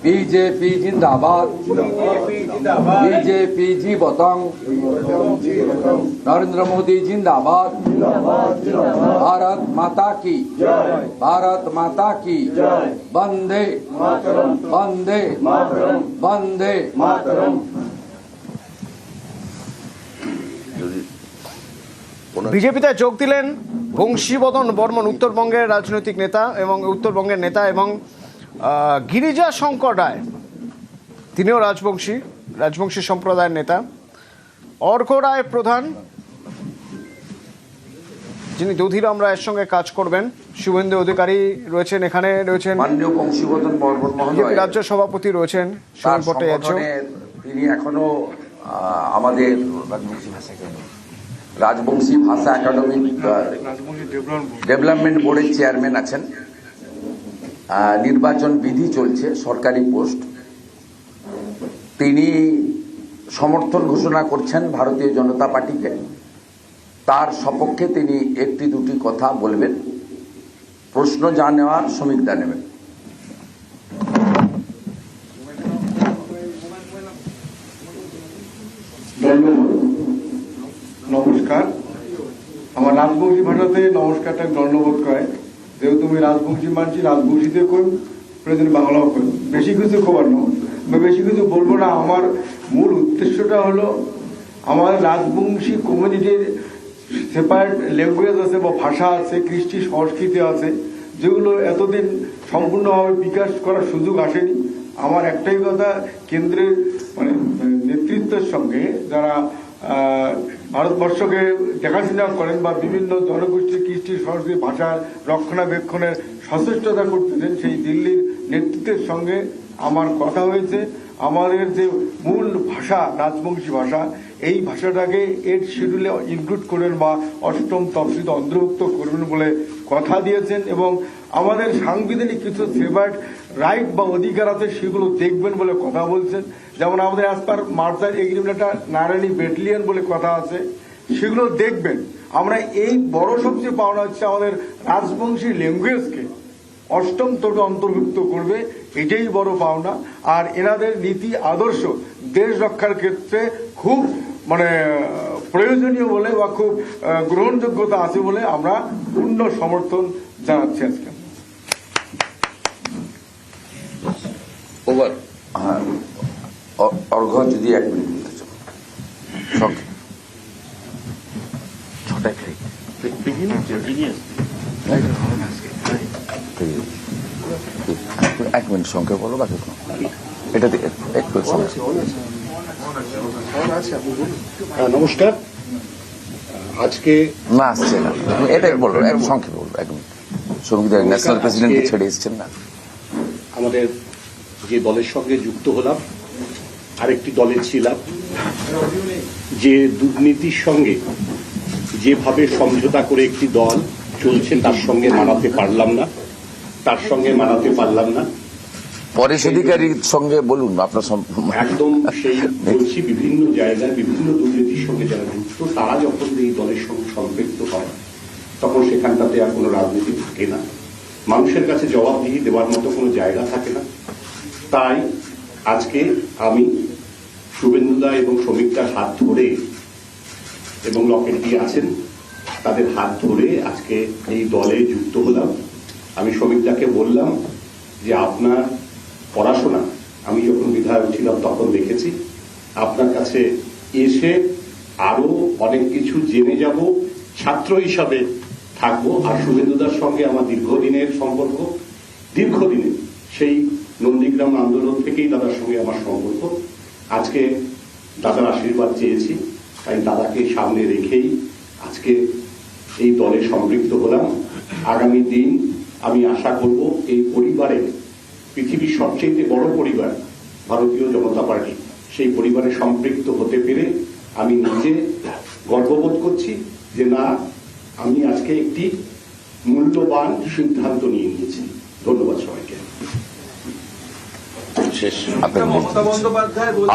BJP जिंदाबाद, BJP जीवतम, Narendra Modi जिंदाबाद, भारत माता की, भारत माता की, वंदे वंदे वंदे मातरम। বিজেপিতে যোগ দিলেন বংশীবদন বর্মন, উত্তরবঙ্গের রাজনৈতিক নেতা এবং উত্তরবঙ্গের নেতা, এবং গিরিজা শঙ্কর রায়, তিনিও রাজবংশী সম্প্রদায়ের নেতা। অর্ঘ রায় প্রধান, যিনি দধিরাম রায়ের সঙ্গে কাজ করবেন। শুভেন্দু অধিকারী রয়েছেন, এখানে রয়েছেন মাননীয় বংশীবদন বর্মন মহোদয়, রাজ্য সভাপতি রয়েছেন সুনীল ভট্টাচার্য। তিনি এখনো আমাদের রাজবংশী ভাষা একাডেমি ডেভেলপমেন্ট বোর্ডের চেয়ারম্যান আছেন। নির্বাচন বিধি চলছে, সরকারি পোস্ট। তিনি সমর্থন ঘোষণা করছেন ভারতীয় জনতা পার্টিকে। তার সপক্ষে তিনি একটি দুটি কথা বলবেন। প্রশ্ন যা নেওয়ার শ্রমিকদা নেবেন। নমস্কার। আমার রাজবংশী ভাষাতে নমস্কারটা দণ্ডবোধ করে, যেহেতু তুমি রাজবংশী মানছি, রাজবংশীতে কই, প্রয়োজন বাংলাও কই। বেশি কিছু খবর নয়, বেশি কিছু বলবো না। আমার মূল উদ্দেশ্যটা হলো, আমাদের রাজবংশী কমিউনিটির সেপারেট ল্যাঙ্গুয়েজ আছে বা ভাষা আছে, কৃষ্টি সংস্কৃতি আছে, যেগুলো এতদিন সম্পূর্ণভাবে বিকাশ করার সুযোগ আসেনি। আমার একটাই কথা, কেন্দ্রের নেতৃত্বের সঙ্গে যারা ভারতবর্ষকে দেখাশোনা করেন বা বিভিন্ন জনগোষ্ঠীর কৃষ্টি সংস্কৃতি ভাষার রক্ষণাবেক্ষণের সচেষ্টতা করতেছেন, সেই দিল্লির নেতৃত্বের সঙ্গে আমার কথা হয়েছে। আমাদের যে মূল ভাষা রাজবংশী ভাষা, এই ভাষাটাকে এর শিডিউলে ইনক্লুড করবেন বা অষ্টম তফসিলে অন্তর্ভুক্ত করবেন বলে কথা দিয়েছেন, এবং আমাদের সাংবিধানিক কিছু ফেভারিট রাইট বা অধিকার আছে, সেগুলো দেখবেন বলে কথা বলছেন। যেমন আমাদের অ্যাজ পার মার্চার এগ্রিমেন্ট একটা নারায়ণী ব্যাটালিয়ন বলে কথা আছে, সেগুলো দেখবেন। আমরা এই বড় সবচেয়ে পাওনা হচ্ছে আমাদের রাজবংশী ল্যাঙ্গুয়েজকে অষ্টম তটে অন্তর্ভুক্ত করবে, এটাই বড় পাওনা। আর এনাদের নীতি আদর্শ দেশ রক্ষার ক্ষেত্রে খুব প্রয়োজনীয় বলে বা খুব গ্রহণযোগ্যতা আছে বলে আমরা পূর্ণ সমর্থন জানাচ্ছি আজকে। ওভার। হ্যাঁ, অর্ঘ যদি 1 মিনিট বলতে চাও। ছটায় খাই। এক মিনিট সংখ্যা বলো, বাকি এটা একটু নমস্কার। আজকে না আসছে না, এটাই বলবো, এক সংক্ষেপে বলবো। 1 মিনিট। শ্রমিকদের ন্যাশনাল প্রেসিডেন্টকে ছেড়ে এসছেন না। আমাদের যে দলের সঙ্গে যুক্ত হলাম, আরেকটি দলে ছিলাম, যে দুর্নীতির সঙ্গে যেভাবে সমঝোতা করে একটি দল চলছে, তার সঙ্গে মানাতে পারলাম না। পরেশ অধিকারীর সঙ্গে বলুন আপনার একদম সেই বলছি, বিভিন্ন জায়গায় বিভিন্ন দুর্নীতির সঙ্গে যারা যুক্ত, তারা যখন এই দলের সঙ্গে সম্পৃক্ত হয়, তখন সেখানটাতে আর কোনো রাজনীতি থাকে না, মানুষের কাছে জবাবদিহি দেওয়ার মতো কোনো জায়গা থাকে না। তাই আজকে আমি শুভেন্দুদা এবং শ্রমিকদার হাত ধরে, এবং লকেটটি আছেন, তাদের হাত ধরে আজকে এই দলে যুক্ত হলাম। আমি শ্রমিকদাকে বললাম যে আপনার পড়াশোনা আমি যখন বিধায়ক ছিলাম তখন দেখেছি, আপনার কাছে এসে আরো অনেক কিছু জেনে যাব, ছাত্র হিসাবে থাকবো। আর শুভেন্দুদার সঙ্গে আমার দীর্ঘদিনের সম্পর্ক, দীর্ঘদিনের সেই নন্দীগ্রাম আন্দোলন থেকেই দাদার সঙ্গে আমার সম্পর্ক। আজকে দাদার আশীর্বাদ চেয়েছি, তাই দাদাকে সামনে রেখেই আজকে এই দলে সম্পৃক্ত হলাম। আগামী দিন আমি আশা করব এই পরিবারে, পৃথিবীর সবচেয়ে বড় পরিবার ভারতীয় জনতা পার্টি, সেই পরিবারে সম্পৃক্ত হতে পেরে আমি নিজে গর্ববোধ করছি যে না, আমি আজকে একটি মূল্যবান সিদ্ধান্ত নিয়ে নিয়েছি। ধন্যবাদ সবাইকে।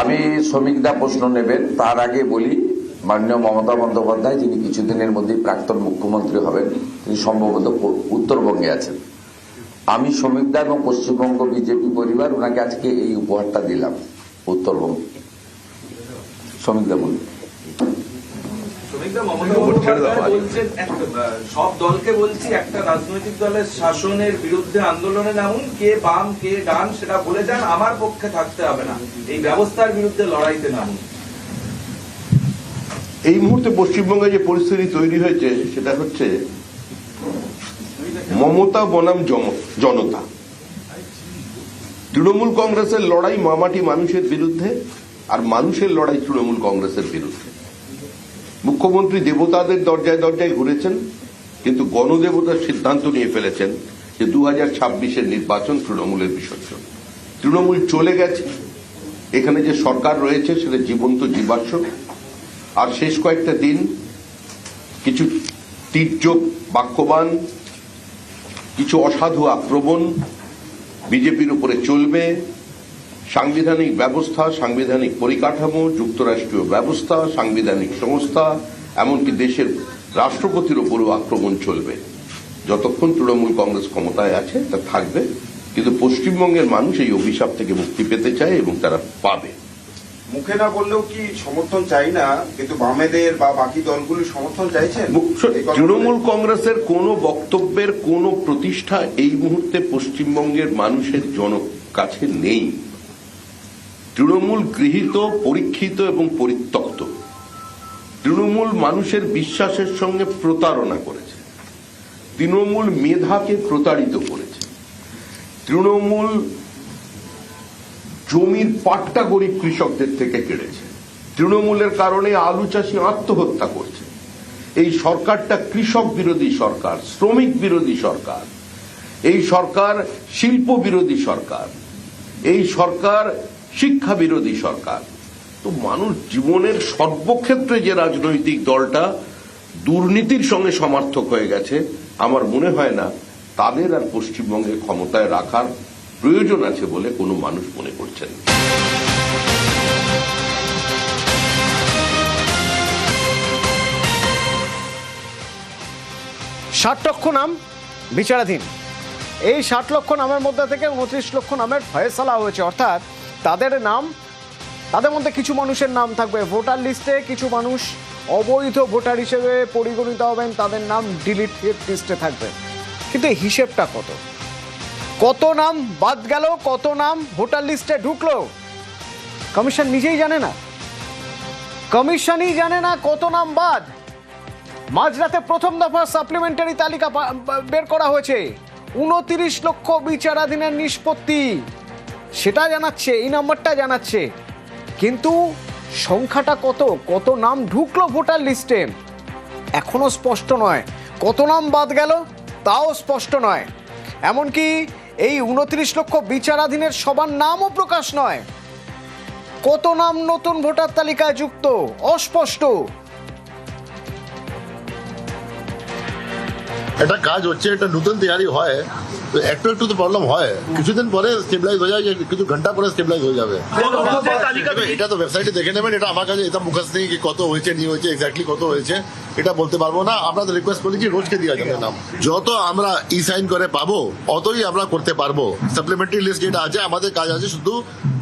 আমি শ্রমিকদা প্রশ্ন নেবেন, তার আগে বলি মাননীয় মমতা বন্দ্যোপাধ্যায়, যিনি কিছুদিনের মধ্যেই প্রাক্তন মুখ্যমন্ত্রী হবেন, তিনি সম্ভবত উত্তরবঙ্গে আছেন। আমি শ্রমিকদা এবং পশ্চিমবঙ্গ বিজেপি পরিবার ওনাকে আজকে এই উপহারটা দিলাম উত্তরবঙ্গ। শ্রমিকদা বলুন। সব দলকে বলছি একটা রাজনৈতিক দলের শাসনের বিরুদ্ধে আন্দোলনে নামুন, কে বাম কে ডান সেটা বলে যান, আমার পক্ষে থাকতে হবে না, এই ব্যবস্থার বিরুদ্ধে লড়াইতে নামুন। এই মুহূর্তে পশ্চিমবঙ্গে যে পরিস্থিতি তৈরি হয়েছে সেটা হচ্ছে মমতা বনাম জনতা। তৃণমূল কংগ্রেসের লড়াই মামাটি মানুষের বিরুদ্ধে, আর মানুষের লড়াই তৃণমূল কংগ্রেসের বিরুদ্ধে। মুখ্যমন্ত্রী দেবতাদের দরজায় দরজায় ঘুরেছেন, কিন্তু গণদেবতার সিদ্ধান্ত নিয়ে ফেলেছেন যে 2026-এর নির্বাচন তৃণমূলের বিসর্জন। তৃণমূল চলে গেছে, এখানে যে সরকার রয়েছে সেটা জীবন্ত জীবাশ্ম। আর শেষ কয়েকটা দিন কিছু তীর্যক বাক্যবান, কিছু অসাধু আক্রমণ বিজেপির উপরে চলবে। সাংবিধানিক ব্যবস্থা, সাংবিধানিক পরিকাঠামো, যুক্তরাষ্ট্রীয় ব্যবস্থা, সাংবিধানিক সংস্থা, এমনকি দেশের রাষ্ট্রপতির উপরও আক্রমণ চলবে। যতক্ষণ তৃণমূল কংগ্রেস ক্ষমতায় আছে তা থাকবে, কিন্তু পশ্চিমবঙ্গের মানুষ এই অভিশাপ থেকে মুক্তি পেতে চায় এবং তারা পাবে। মুখে না বললেও কি সমর্থন চাই না, কিন্তু বামেদের বা বাকি দলগুলি সমর্থন চাইছেন? তৃণমূল কংগ্রেসের কোন বক্তব্যের কোন প্রতিষ্ঠা এই মুহূর্তে পশ্চিমবঙ্গের মানুষের কাছে নেই। তৃণমূল গৃহীত, পরীক্ষিত এবং পরিত্যক্ত। তৃণমূল মানুষের বিশ্বাসের সঙ্গে প্রতারণা করেছে, তৃণমূল মেধাকে প্রতারিত করেছে, তৃণমূল জমির পাট্টা গরিব কৃষকদের থেকে কেড়েছে, তৃণমূলের কারণে আলু চাষি আত্মহত্যা করছে। এই সরকারটা কৃষক বিরোধী সরকার, শ্রমিক বিরোধী সরকার, এই সরকার শিল্প বিরোধী সরকার, এই সরকার শিক্ষা বিরোধী সরকার। তো মানুষ জীবনের সর্বক্ষেত্রে যে রাজনৈতিক দলটা দুর্নীতির সঙ্গে সমার্থক হয়ে গেছে, আমার মনে হয় না তাদের আর পশ্চিমবঙ্গে ক্ষমতায় রাখার প্রয়োজন আছে বলে কোনো মানুষ মনে করছেন। 60 লক্ষ নাম বিচারাধীন। এই 60 লক্ষ নামের মধ্যে থেকে 29 লক্ষ নামের ফয়সালা হয়েছে, অর্থাৎ তাদের মধ্যে কিছু মানুষের নাম থাকবে ভোটার লিস্টে, কিছু মানুষ অবৈধ ভোটার হিসেবে পরিগণিত হবেন, তাদের নাম ডিলিটেড লিস্টে থাকবে। কিন্তু এই হিসেবটা কত নাম বাদ গেল, কত নাম ভোটার লিস্টে ঢুকলো, কমিশন নিজেই জানে না। কমিশনই জানে না কত নাম বাদ। মাঝরাতে প্রথম দফা সাপ্লিমেন্টারি তালিকা বের করা হয়েছে, 29 লক্ষ বিচারাধীনের নিষ্পত্তি, সেটা জানাচ্ছে, এই নাম্বারটা জানাচ্ছে। কিন্তু সংখ্যাটা কত নাম ঢুকলো ভোটার লিস্টে এখনো স্পষ্ট নয়। কত নাম বাদ গেল তাও স্পষ্ট নয়। এমনকি এই 29 লক্ষ বিচারাধীনের সবার নামও প্রকাশ নয়। কত নাম নতুন ভোটার তালিকায় যুক্ত অস্পষ্ট। একটা কাজ হচ্ছে, একটা নতুন তৈরি হয় তো একটু তো প্রবলেম হয়, কিছুদিন পরে স্টেবিলাইজ হয়ে যায়, কিছু ঘন্টা পরে স্টেবিলাইজ হয়ে যাবে। এটা তো ওয়েবসাইটে দেখে নেবেন, এটা আমার কাছে এটা মুখস্থ নেই কি কত হয়েছে নিয়ে হয়েছে এক্স্যাক্টলি কত হয়েছে এটা বলতে পারবো না। আমরা তো রিকোয়েস্ট করি কি রোজকে দেওয়া যাবে নাম, যত আমরা ই সাইন করে পাবো অতই আমরা করতে পারবো। সাপ্লিমেন্টারি লিস্ট যেটা আছে আমাদের কাজ আছে শুধু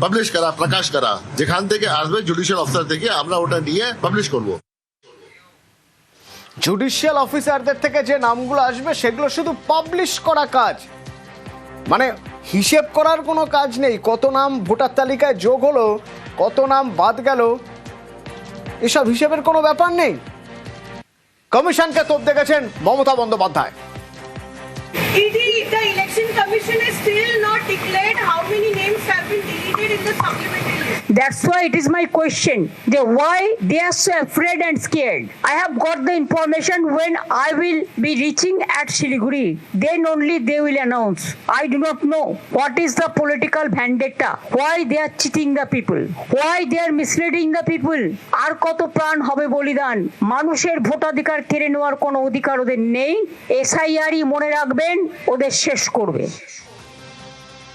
পাবলিশ করা, প্রকাশ করা, যেখান থেকে আসবে জুডিশিয়াল অফিসার থেকে আমরা ওটা নিয়ে পাবলিশ করবো। জুডিশিয়াল অফিসারদের থেকে যে নামগুলো আসবে সেগুলো শুধু পাবলিশ করা কাজ, মানে হিসেব করার কোনো কাজ নেই। কত নাম ভোটার তালিকায় যোগ হলো, কত নাম বাদ গেল, এসব হিসেবের কোনো ব্যাপার নেই। কমিশনকে তোপ দেখেছেন Mamata Bandyopadhyay. The election commission has still not declared how many names have been deleted in the supplementary list. That's why it is my question. Why they are so afraid and scared? I have got the information when I will be reaching at Siliguri. Then only they will announce. I do not know what is the political vendetta. Why they are cheating the people? Why they are misleading the people? আর কত প্রাণ হবে বলিদান? মানুষের ভোটাধিকার কেড়ে নেওয়ার কোনো অধিকার ওদের নেই। SIR মনে রাখবেন ওদের শেষ করবে।